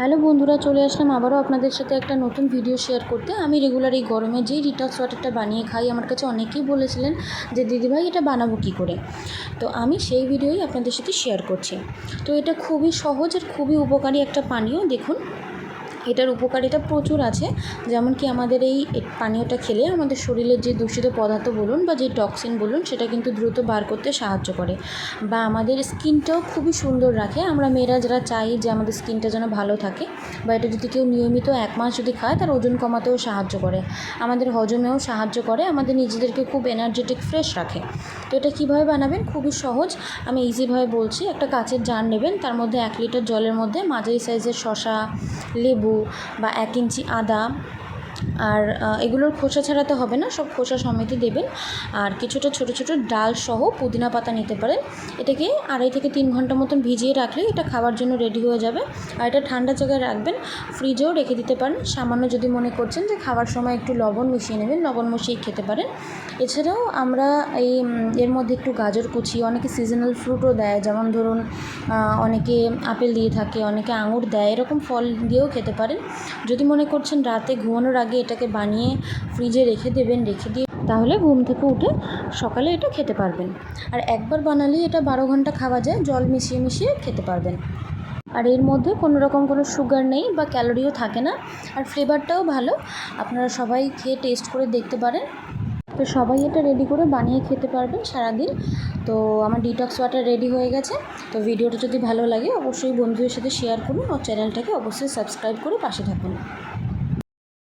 Hello বন্ধুরা, চলে আসলাম আবারও আপনাদের সাথে একটা নতুন ভিডিও শেয়ার করতে। আমি রেগুলার এই গরমে যেই ডিটক্স ওয়াটারটা বানিয়ে খাই, আমার কাছে অনেকেই বলেছিলেন যে দিদিভাই এটা বানাবো কী করে। তো আমি সেই ভিডিওই আপনাদের সাথে শেয়ার করছি। তো এটা খুবই সহজ আর খুবই উপকারী একটা পানীয়। দেখুন, এটার উপকারিতা প্রচুর আছে। যেমন কি আমাদের এই পানীয়টা খেলে আমাদের শরীরের যে দূষিত পদার্থ বলুন বা যে টক্সিন বলুন, সেটা কিন্তু দ্রুত বার করতে সাহায্য করে বা আমাদের স্কিনটাও খুবই সুন্দর রাখে। আমরা মেয়েরা যারা চাই যে আমাদের স্কিনটা যেন ভালো থাকে, বা এটা যদি কেউ নিয়মিত 1 মাস যদি খায়, তার ওজন কমাতেও সাহায্য করে, আমাদের হজমেও সাহায্য করে, আমাদের নিজেদেরকে খুব এনার্জেটিক ফ্রেশ রাখে। তো এটা কীভাবে বানাবেন, খুবই সহজ, আমি ইজিভাবে বলছি। একটা কাচের জার নেবেন, তার মধ্যে 1 লিটার জলের মধ্যে মাঝারি সাইজের শসা, লেবু বা 1 ইঞ্চি আদা, আর এগুলোর খোসা ছাড়াতে হবে না, সব খোসা সমেতই দেবেন। আর কিছুটা ছোটো ছোটো ডাল সহ পুদিনা পাতা নিতে পারেন। এটাকে 2.5 থেকে 3 ঘন্টা মতন ভিজিয়ে রাখলে এটা খাওয়ার জন্য রেডি হয়ে যাবে। আর এটা ঠান্ডা জায়গায় রাখবেন, ফ্রিজেও রেখে দিতে পারেন। সামান্য যদি মনে করছেন যে খাওয়ার সময় একটু লবণ মিশিয়ে নেবেন, লবণ মিশিয়ে খেতে পারেন। এছাড়াও আমরা এর মধ্যে একটু গাজর কুচি, অনেকে সিজনাল ফ্রুটও দেয়, যেমন ধরুন অনেকে আপেল দিয়ে থাকে, অনেকে আঙুর দেয়, এরকম ফল দিয়েও খেতে পারেন। যদি মনে করছেন রাতে ঘুমানোর আগে এটাকে বানিয়ে ফ্রিজে রেখে দেবেন, রেখে দিয়ে তাহলে ঘুম থেকে উঠে সকালে এটা খেতে পারবেন। আর একবার বানালেই এটা 12 ঘন্টা খাওয়া যায়, জল মিশিয়ে মিশিয়ে খেতে পারবেন। আর এর মধ্যে কোনো রকম কোনো সুগার নেই বা ক্যালোরিও থাকে না, আর ফ্লেভারটাও ভালো। আপনারা সবাই খেয়ে টেস্ট করে দেখতে পারেন। তো সবাই এটা রেডি করে বানিয়ে খেতে পারবেন সারাদিন। তো আমার ডিটক্স ওয়াটার রেডি হয়ে গেছে। তো ভিডিওটা যদি ভালো লাগে অবশ্যই বন্ধুদের সাথে শেয়ার করুন, ও চ্যানেলটাকে অবশ্যই সাবস্ক্রাইব করে পাশে থাকুন।